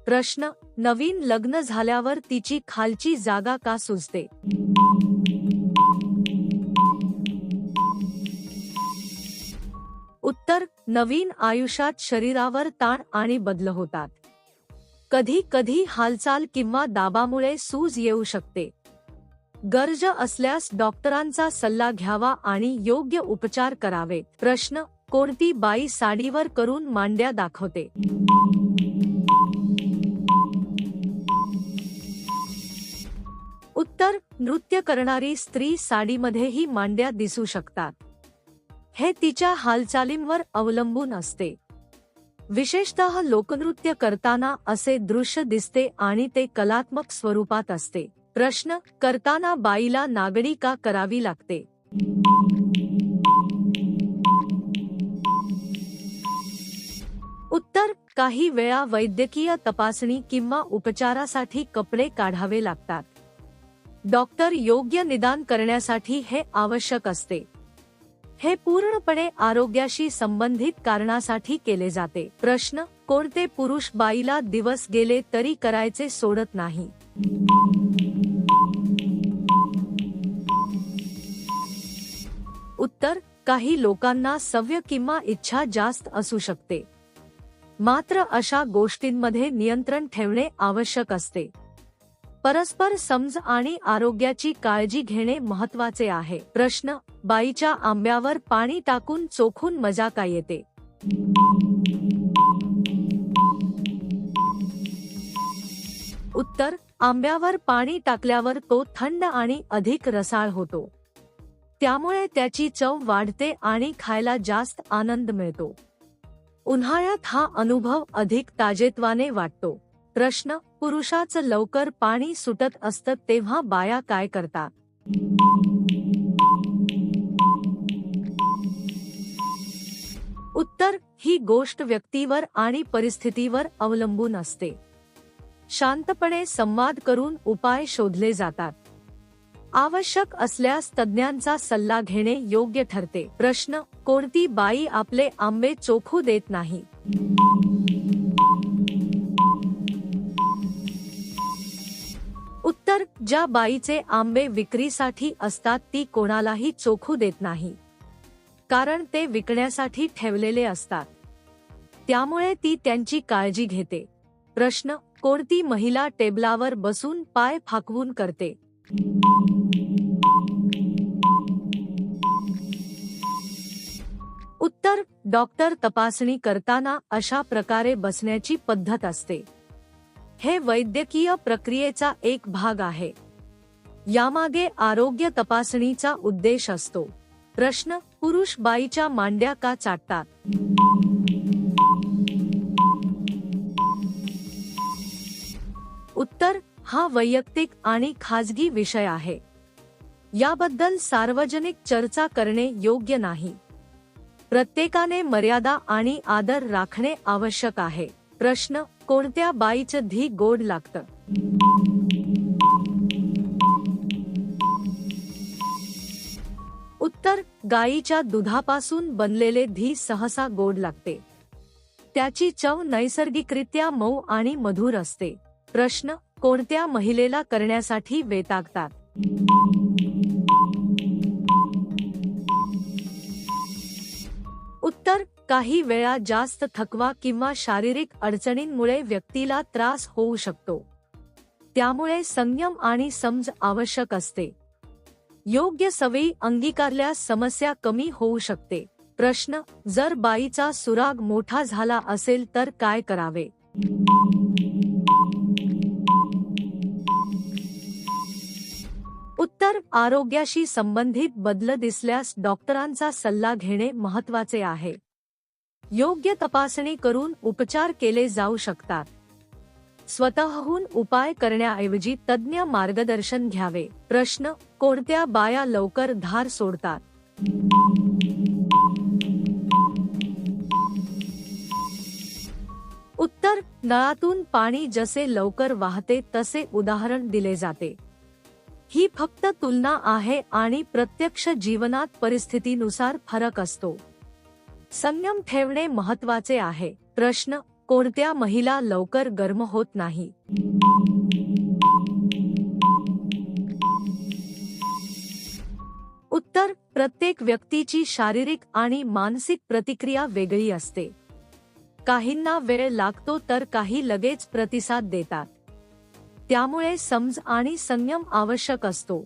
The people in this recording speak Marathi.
प्रश्न, नवीन लग्न झाल्यावर तिची खालची जागा का सुजते? उत्तर, नवीन आयुष्यात शरीरावर ताण आणि बदल होतात. कधी कधी हालचाल किंवा दाबामुळे सूज येऊ शकते. गरज असल्यास डॉक्टरांचा सल्ला घ्यावा आणि योग्य उपचार करावे. प्रश्न, कोणती बाई साडीवर करून मांड्या दाखवते? उत्तर, नृत्य करणारी स्त्री साडीमध्येही मांड्या दिसू शकतात. हे तिच्या हालचालींवर अवलंबून असते. विशेषतः लोकनृत्य करताना असे दृश्य दिसते आणि ते कलात्मक स्वरूपात असते. प्रश्न, करताना बाईला नागडी का करावी लागते? उत्तर, काही वेळा वैद्यकीय तपासणी किंवा उपचारासाठी कपडे काढावे लागतात. डॉक्टर योग्य निदान करण्यासाठी हे आवश्यक असते. हे पूर्णपणे आरोग्याशी संबंधित कारणासाठी केले जाते. प्रश्न, कोणते पुरुष बाईला दिवस गेले तरी करायचे सोडत नाही? उत्तर, काही लोकांना सवय किंवा इच्छा जास्त असू शकते. मात्र अशा गोष्टींमध्ये नियंत्रण ठेवणे आवश्यक असते. परस्पर समज आणि आरोग्याची काळजी घेणे महत्त्वाचे आहे. प्रश्न, बाईच्या आंब्यावर पाणी टाकून चोखून मजा का येते? उत्तर, आंब्यावर पाणी टाकल्यावर तो थंड आणि अधिक रसाळ होतो. त्यामुळे त्याची चव वाढते आणि खायला जास्त आनंद मिळतो. उन्हाळ्यात हा अनुभव अधिक ताजेतवाने वाटतो. प्रश्न, पुरुषाचं लवकर पाणी सुटत असतं तेव्हा बाया काय करतात? उत्तर, ही गोष्ट व्यक्तीवर आणि परिस्थितीवर अवलंबून असते. शांतपणे संवाद करून उपाय शोधले जातात. आवश्यक असल्यास तज्ञांचा सल्ला घेणे योग्य ठरते. प्रश्न, कोणती बाई आपले आंबे चोखू देत नाही? उत्तर, ज्या बाईचे आंबे विक्रीसाठी असतात ती कोणालाही चोखू देत नाही. कारण ते विकण्यासाठी ठेवलेले असतात. त्यामुळे ती त्यांची काळजी घेते. प्रश्न, कोणती महिला टेबलावर बसून पाय फाकवून करते? उत्तर, डॉक्टर तपासणी करताना अशा प्रकारे बसण्याची पद्धत असते. हे वैद्यकीय प्रक्रियेचा एक भाग आहे. यामागे आरोग्य तपासणीचा उद्देश असतो. प्रश्न, पुरुष बाईच्या मांड्या का चाटतात? उत्तर, हा वैयक्तिक आणि खाजगी विषय आहे. याबद्दल सार्वजनिक चर्चा करणे योग्य नाही. प्रत्येकाने मर्यादा आणि आदर राखणे आवश्यक आहे. प्रश्न, कोणत्या बाईचं धी गोड लागतं? उत्तर, गाईच्या दुधापासून बनलेले धी सहसा गोड लागते. त्याची चव नैसर्गिकरित्या मऊ आणि मधुर असते. प्रश्न, कोणत्या महिलेला करण्यासाठी वैतागतात? उत्तर, काही वेळा जास्त थकवा किंवा शारीरिक अडचणींमुळे व्यक्तीला त्रास होऊ शकतो. त्यामुळे संयम आणि समज आवश्यक असते. योग्य सवयी अंगीकारल्यास समस्या कमी होऊ शकते. प्रश्न, जर बाईचा सुराग मोठा झाला असेल तर काय करावे? उत्तर, आरोग्याशी संबंधित बदल दिसल्यास डॉक्टरांचा सल्ला घेणे महत्त्वाचे आहे. योग्य तपासणी करून उपचार केले जाऊ शकतात. स्वतःहून उपाय करण्याऐवजी तज्ञ मार्गदर्शन घ्यावे. प्रश्न, कोणत्या बाया लवकर धार सोडतात? उत्तर, नळातून पाणी जसे लवकर वाहते तसे उदाहरण दिले जाते. ही फक्त तुलना आहे आणि प्रत्यक्ष जीवनात परिस्थितीनुसार फरक असतो. संयम ठेवणे महत्त्वाचे आहे. प्रश्न, कोणत्या महिला लवकर गरम होत नाही? उत्तर: प्रत्येक व्यक्तीची शारीरिक आणि मानसिक प्रतिक्रिया वेगळी असते. काहींना वेळ लागतो तर काही लगेच प्रतिसाद देतात. त्यामुळे समज आणि संयम आवश्यक असतो.